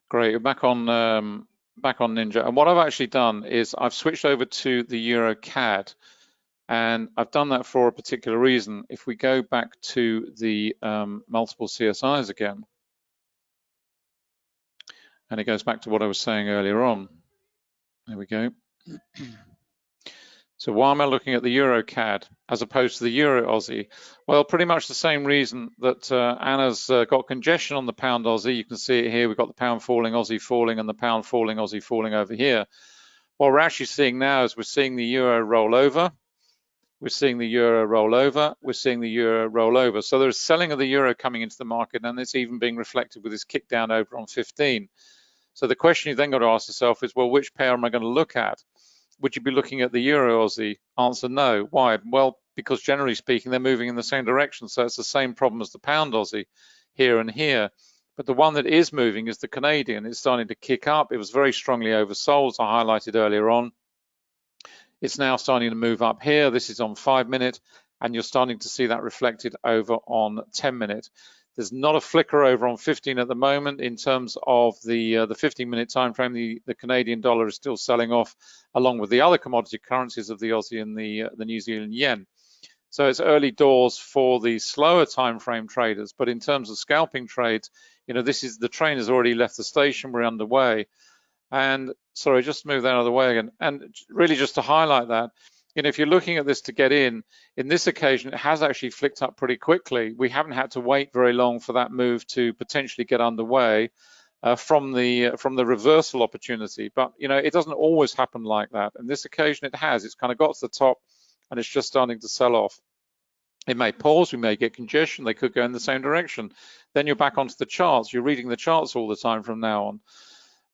Great, we're back on Ninja. And what I've actually done is I've switched over to the Euro CAD, and I've done that for a particular reason. If we go back to the multiple CSIs again, and it goes back to what I was saying earlier on. There we go. So why am I looking at the Euro CAD as opposed to the Euro Aussie? Well, pretty much the same reason that Anna's got congestion on the pound Aussie. You can see it here. We've got the pound falling, Aussie falling, and the pound falling, Aussie falling over here. What we're actually seeing now is we're seeing the Euro roll over. We're seeing the Euro roll over. We're seeing the Euro roll over. So there's selling of the Euro coming into the market, and it's even being reflected with this kick down over on 15. So the question you then got to ask yourself is, well, which pair am I going to look at? Would you be looking at the Euro Aussie? Answer no. Why? Well, because generally speaking, they're moving in the same direction. So it's the same problem as the pound Aussie here and here. But the one that is moving is the Canadian. It's starting to kick up. It was very strongly oversold, as I highlighted earlier on. It's now starting to move up here. This is on 5 minute, and you're starting to see that reflected over on 10 minute. There's not a flicker over on 15 at the moment in terms of the 15-minute time frame. The Canadian dollar is still selling off, along with the other commodity currencies of the Aussie and the New Zealand yen. So it's early doors for the slower time frame traders. But in terms of scalping trades, you know, this is the train has already left the station. We're underway. And sorry, just move that out of the way again. And really, just to highlight that, you know, if you're looking at this to get in this occasion, it has actually flicked up pretty quickly. We haven't had to wait very long for that move to potentially get underway from the reversal opportunity. But, you know, it doesn't always happen like that. And this occasion it has. It's kind of got to the top and it's just starting to sell off. It may pause, we may get congestion, they could go in the same direction. Then you're back onto the charts. You're reading the charts all the time from now on.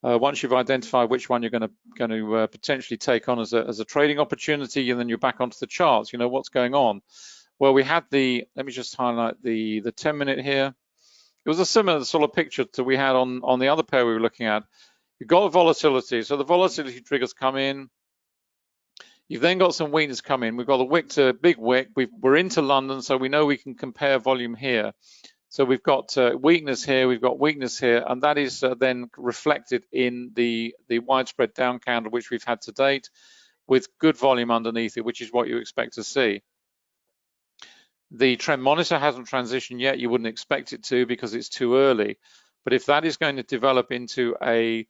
Once you've identified which one you're going to potentially take on as a trading opportunity, and then you're back onto the charts. You know what's going on. Well, we had let me just highlight the 10 minute here. It was a similar sort of picture to we had on the other pair we were looking at. You've got volatility, so the volatility triggers come in. You've then got some weakness come in. We've got a wick to big wick. We're into London, so we know we can compare volume here. So we've got weakness here, we've got weakness here, and that is then reflected in the widespread down candle which we've had to date, with good volume underneath it, which is what you expect to see. The trend monitor hasn't transitioned yet. You wouldn't expect it to because it's too early. But if that is going to develop into a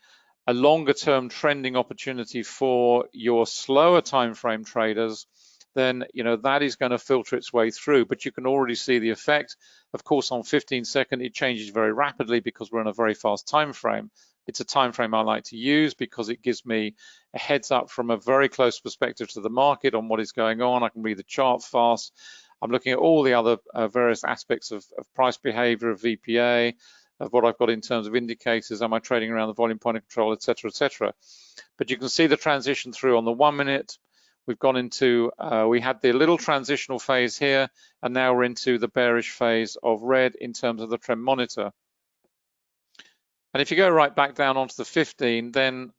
longer term trending opportunity for your slower time frame traders, then you know that is going to filter its way through. But you can already see the effect. Of course, on 15-second, it changes very rapidly because we're in a very fast time frame. It's a time frame I like to use because it gives me a heads up from a very close perspective to the market on what is going on. I can read the chart fast. I'm looking at all the other various aspects of price behavior, of VPA, of what I've got in terms of indicators. Am I trading around the volume point of control, etc., etc. But you can see the transition through on the 1 minute. We've gone into, we had the little transitional phase here, and now we're into the bearish phase of red in terms of the trend monitor. And if you go right back down onto the 15, then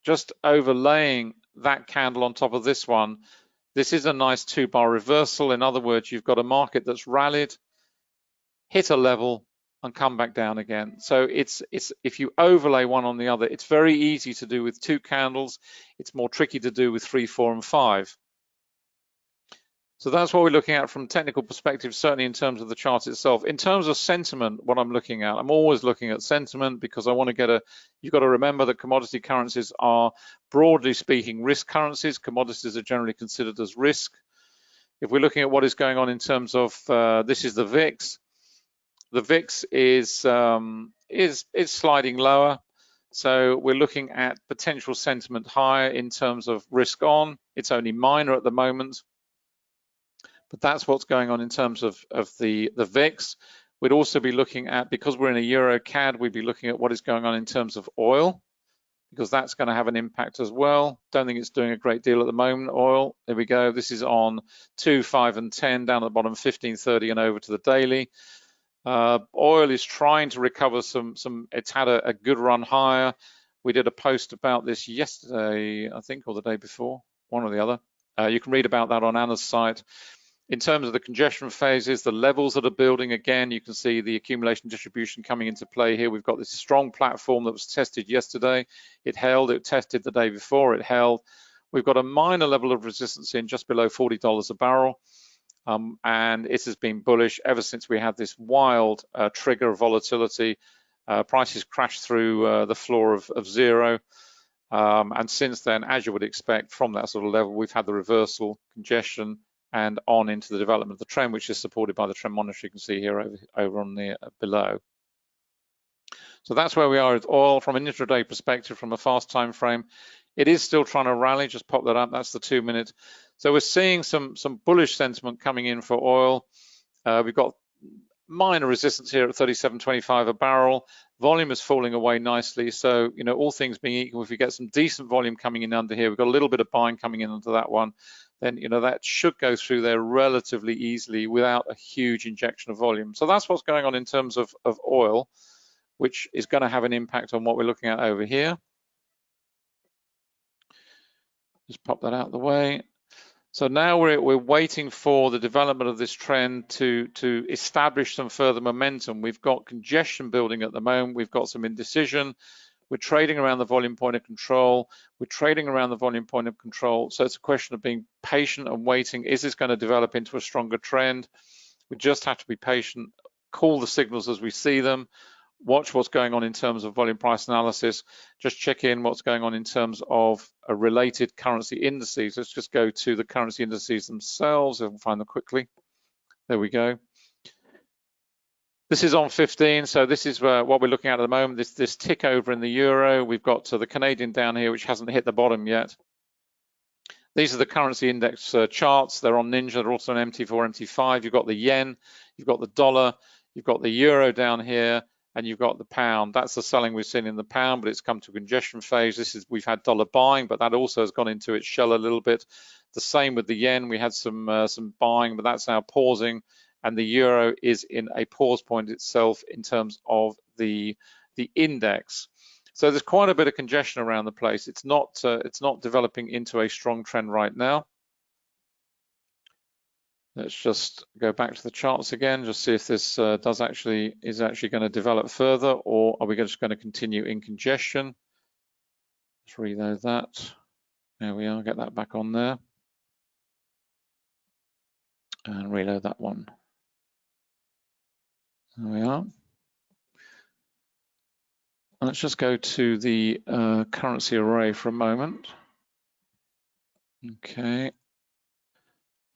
just overlaying that candle on top of this one, this is a nice 2-bar reversal. In other words, you've got a market that's rallied, hit a level, and come back down again. So it's if you overlay one on the other, it's very easy to do with 2 candles. It's more tricky to do with 3, 4, and 5. So that's what we're looking at from a technical perspective, certainly in terms of the chart itself. In terms of sentiment, what I'm looking at, I'm always looking at sentiment because I want to get you've got to remember that commodity currencies are, broadly speaking, risk currencies. Commodities are generally considered as risk. If we're looking at what is going on in terms of, this is the VIX. The VIX is sliding lower, so we're looking at potential sentiment higher in terms of risk on. It's only minor at the moment, but that's what's going on in terms of the VIX. We'd also be looking at, because we're in a Euro CAD, we'd be looking at what is going on in terms of oil, because that's going to have an impact as well. Don't think it's doing a great deal at the moment, oil. There we go. This is on 2, 5, and 10, down at the bottom, 15, 30, and over to the daily. Oil is trying to recover it's had a good run higher. We did a post about this yesterday, I think, or the day before, one or the other. You can read about that on Anna's site. In terms of the congestion phases, the levels that are building, again, you can see the accumulation distribution coming into play here. We've got this strong platform that was tested yesterday. It held, it tested the day before, it held. We've got a minor level of resistance in just below $40 a barrel. And it has been bullish ever since we had this wild trigger of volatility. Prices crashed through the floor of zero. And since then, as you would expect from that sort of level, we've had the reversal, congestion, and on into the development of the trend, which is supported by the trend monitor you can see here over on the below. So that's where we are with oil from an intraday perspective, from a fast time frame. It is still trying to rally. Just pop that up. That's the 2 minute. So we're seeing some bullish sentiment coming in for oil. We've got minor resistance here at 37.25 a barrel. Volume is falling away nicely. So, you know, all things being equal, if we get some decent volume coming in under here, we've got a little bit of buying coming in under that one, then, you know, that should go through there relatively easily without a huge injection of volume. So that's what's going on in terms of oil, which is going to have an impact on what we're looking at over here. Just pop that out of the way. So now we're waiting for the development of this trend to establish some further momentum. We've got congestion building at the moment. We've got some indecision. We're trading around the volume point of control. We're trading around the volume point of control. So it's a question of being patient and waiting. Is this going to develop into a stronger trend? We just have to be patient, call the signals as we see them, watch what's going on in terms of volume price analysis, just check in what's going on in terms of a related currency indices. Let's just go to the currency indices themselves and find them quickly. There we go. This is on 15, so this is what we're looking at the moment, this tick over in the euro. We've got the Canadian down here, which hasn't hit the bottom yet. These are the currency index charts. They're on Ninja, they're also on MT4, MT5. You've got the yen, you've got the dollar, you've got the euro down here, and you've got the pound. That's the selling we've seen in the pound, but it's come to a congestion phase. We've had dollar buying, but that also has gone into its shell a little bit. The same with the yen. We had some buying, but that's now pausing, and the euro is in a pause point itself in terms of the index. So there's quite a bit of congestion around the place. It's not developing into a strong trend right now. Let's just go back to the charts again, just see if this is actually going to develop further, or are we just going to continue in congestion? Let's reload that. There we are, get that back on there. And reload that one. There we are. Let's just go to the currency array for a moment. Okay.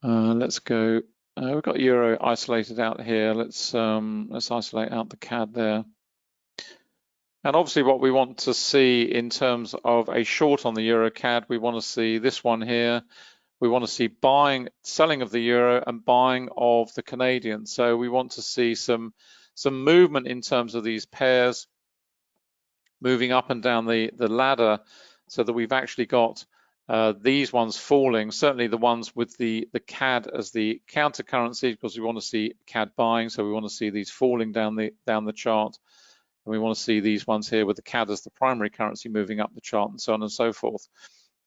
Let's go. We've got euro isolated out here. Let's isolate out the CAD there. And obviously, what we want to see in terms of a short on the euro CAD, we want to see this one here. We want to see selling of the euro and buying of the Canadian. So we want to see some movement in terms of these pairs moving up and down the ladder, so that we've actually got these ones falling, certainly the ones with the CAD as the counter currency, because we want to see CAD buying, so we want to see these falling down the chart, and we want to see these ones here with the CAD as the primary currency moving up the chart, and so on and so forth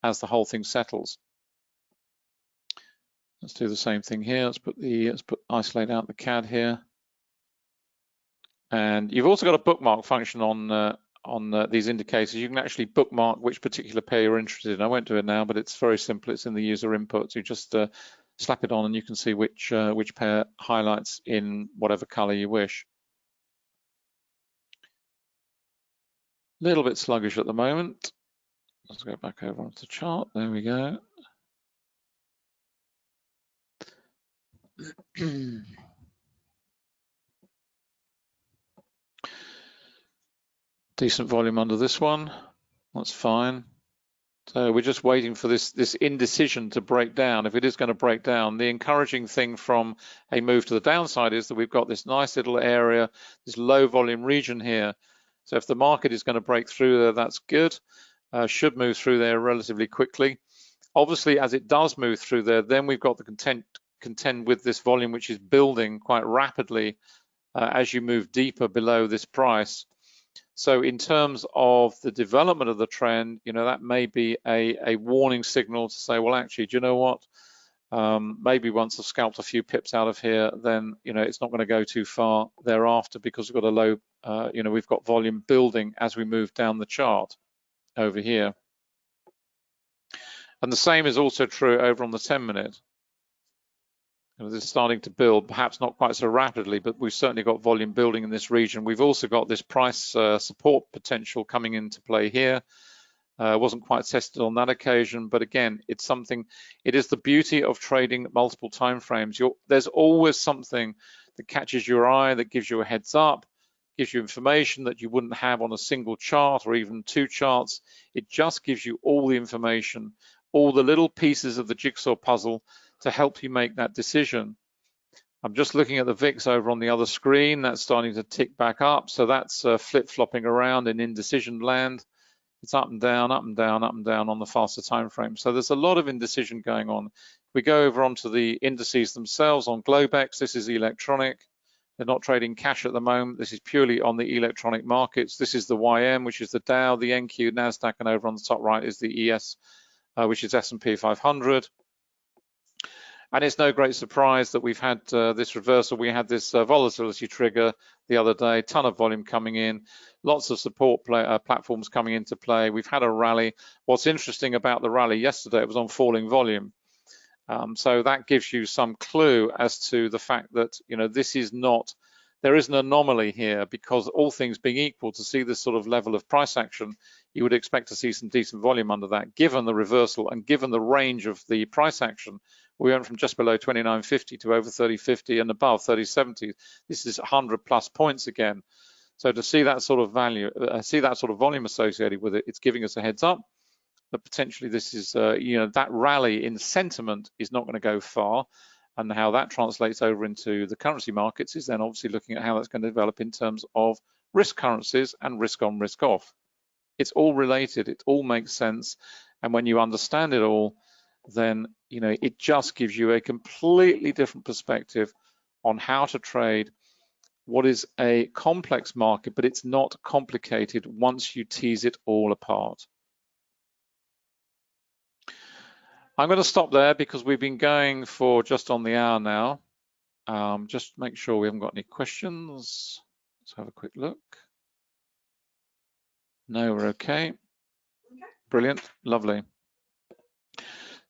as the whole thing settles. Let's do the same thing here. Let's isolate out the CAD here, and you've also got a bookmark function on these indicators. You can actually bookmark which particular pair you're interested in. I won't do it now, but it's very simple. It's in the user input. So you just slap it on and you can see which pair highlights in whatever color you wish. A little bit sluggish at the moment. Let's go back over onto the chart. There we go. Decent volume under this one, that's fine. So we're just waiting for this indecision to break down. If it is going to break down, the encouraging thing from a move to the downside is that we've got this nice little area, this low volume region here. So if the market is going to break through there, that's good. Should move through there relatively quickly. Obviously, as it does move through there, then we've got the contend with this volume, which is building quite rapidly as you move deeper below this price. So in terms of the development of the trend, you know, that may be a warning signal to say, well, actually, do you know what? Maybe once I've scalped a few pips out of here, then it's not going to go too far thereafter, because we've got a low, we've got volume building as we move down the chart over here. And the same is also true over on the 10-minute. This is starting to build, perhaps not quite so rapidly, but we've certainly got volume building in this region. We've also got this price support potential coming into play here. Wasn't quite tested on that occasion, but again, it's something. It is the beauty of trading multiple time frames. There's always something that catches your eye, that gives you a heads up, gives you information that you wouldn't have on a single chart or even two charts. It just gives you all the information, all the little pieces of the jigsaw puzzle to help you make that decision. I'm just looking at the VIX over on the other screen. That's starting to tick back up, so that's flip-flopping around in indecision land. It's up and down, up and down, up and down on the faster time frame. So there's a lot of indecision going on. We go over onto the indices themselves on Globex. This is electronic. They're not trading cash at the moment. This is purely on the electronic markets. This is the YM, which is the Dow, the NQ, NASDAQ, and over on the top right is the ES, which is S&P 500. And it's no great surprise that we've had this reversal. We had this volatility trigger the other day, ton of volume coming in, lots of support platforms coming into play. We've had a rally. What's interesting about the rally yesterday, it was on falling volume. So that gives you some clue as to the fact that, this is not, there is an anomaly here, because all things being equal, to see this sort of level of price action, you would expect to see some decent volume under that, given the reversal and given the range of the price action. We went from just below 29.50 to over 30.50 and above 30.70. This is 100 plus points again. So to see that sort of value, see that sort of volume associated with it, it's giving us a heads up that potentially this is, that rally in sentiment is not going to go far. And how that translates over into the currency markets is then obviously looking at how that's going to develop in terms of risk currencies and risk on, risk off. It's all related, it all makes sense. And when you understand it all, then it just gives you a completely different perspective on how to trade what is a complex market, but it's not complicated once you tease it all apart. I'm going to stop there because we've been going for just on the hour now. Just make sure we haven't got any questions. Let's have a quick look. No, we're okay. Brilliant, lovely.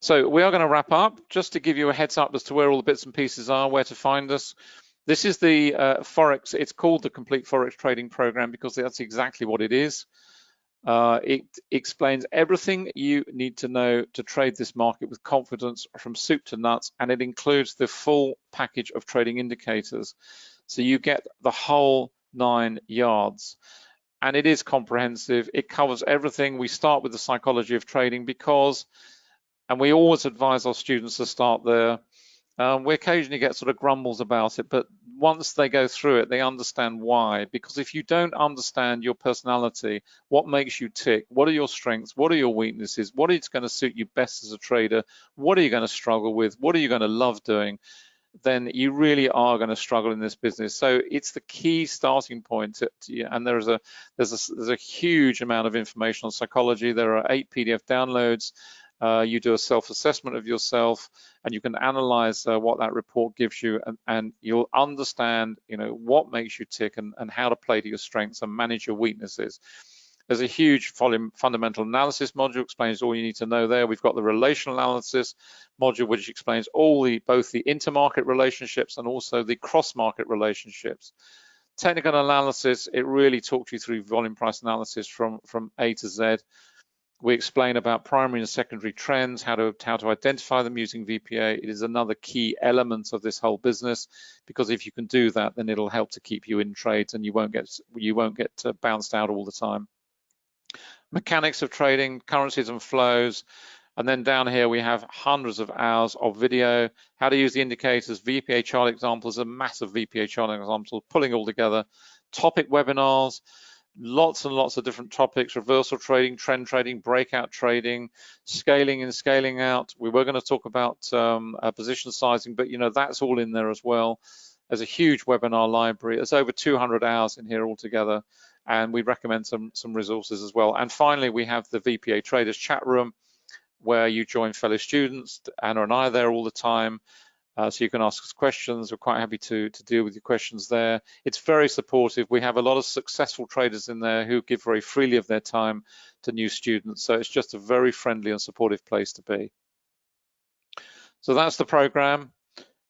So we are going to wrap up, just to give you a heads up as to where all the bits and pieces are, where to find us. This is the Forex, it's called the Complete Forex Trading Program because that's exactly what it is. It explains everything you need to know to trade this market with confidence from soup to nuts, and it includes the full package of trading indicators. So you get the whole 9 yards. And it is comprehensive. It covers everything. We start with the psychology of trading because, and we always advise our students to start there. We occasionally get sort of grumbles about it, but once they go through it, they understand why. Because if you don't understand your personality, what makes you tick, what are your strengths, what are your weaknesses, what is going to suit you best as a trader, what are you going to struggle with, what are you going to love doing, then you really are going to struggle in this business. So it's the key starting point. And there's a huge amount of information on psychology. There are 8 PDF downloads. You do a self-assessment of yourself, and you can analyze what that report gives you, and you'll understand, what makes you tick and how to play to your strengths and manage your weaknesses. There's a huge fundamental analysis module, explains all you need to know there. We've got the relational analysis module, which explains both the intermarket relationships and also the cross-market relationships. Technical analysis, it really talks you through volume price analysis from A to Z. We explain about primary and secondary trends, how to identify them using VPA. It is another key element of this whole business, because if you can do that, then it'll help to keep you in trades and you won't get bounced out all the time. Mechanics of trading, currencies and flows. And then down here, we have hundreds of hours of video, how to use the indicators, VPA chart examples, a massive VPA chart example, pulling all together, topic webinars, lots and lots of different topics, reversal trading, trend trading, breakout trading, scaling in, scaling out. We were going to talk about position sizing, but that's all in there as well. There's a huge webinar library. There's over 200 hours in here altogether, and we recommend some resources as well. And finally, we have the VPA Traders chat room, where you join fellow students. Anna and I are there all the time. So you can ask us questions. We're quite happy to deal with your questions there. It's very supportive. We have a lot of successful traders in there who give very freely of their time to new students. So it's just a very friendly and supportive place to be. So that's the program,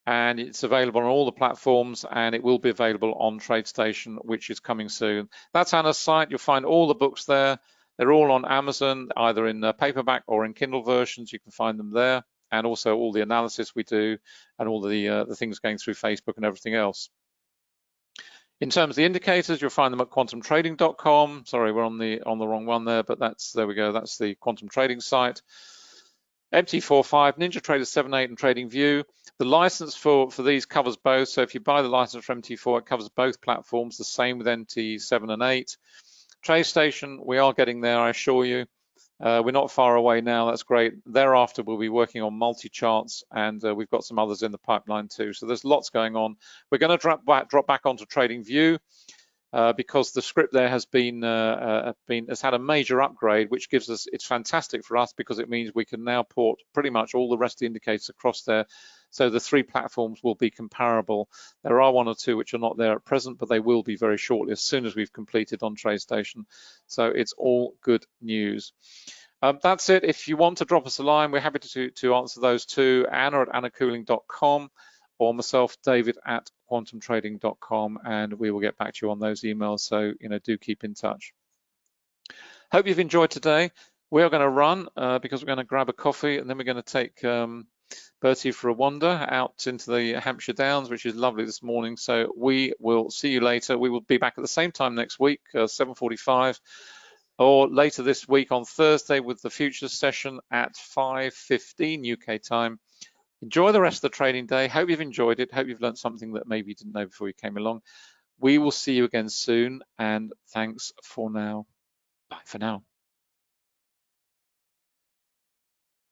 and it's available on all the platforms, and it will be available on TradeStation, which is coming soon. That's Anna's site. You'll find all the books there. They're all on Amazon, either in paperback or in Kindle versions. You can find them there, and also all the analysis we do and all the things going through Facebook and everything else. In terms of the indicators, you'll find them at quantumtrading.com. Sorry, we're on the wrong one there, but there we go. That's the Quantum Trading site. MT45, NinjaTrader 7.8 and TradingView. The license for these covers both. So if you buy the license for MT4, it covers both platforms. The same with MT7 and 8. TradeStation, we are getting there, I assure you. We're not far away now. That's great. Thereafter, we'll be working on multi-charts, and we've got some others in the pipeline too. So there's lots going on. We're going to drop back onto TradingView because the script there has had a major upgrade, which gives us, it's fantastic for us because it means we can now port pretty much all the rest of the indicators across there. So the three platforms will be comparable. There are one or two which are not there at present, but they will be very shortly as soon as we've completed on TradeStation. So it's all good news. That's it. If you want to drop us a line, we're happy to answer those too. Anna at annacooling.com or myself, David at quantumtrading.com, and we will get back to you on those emails. So, do keep in touch. Hope you've enjoyed today. We are going to run because we're going to grab a coffee, and then we're going to take Bertie for a wander out into the Hampshire Downs, which is lovely this morning. So we will see you later. We will be back at the same time next week, 7:45, or later this week on Thursday with the futures session at 5:15 UK time. Enjoy the rest of the trading day. Hope you've enjoyed it. Hope you've learned something that maybe you didn't know before you came along. We will see you again soon, and thanks for now. Bye for now.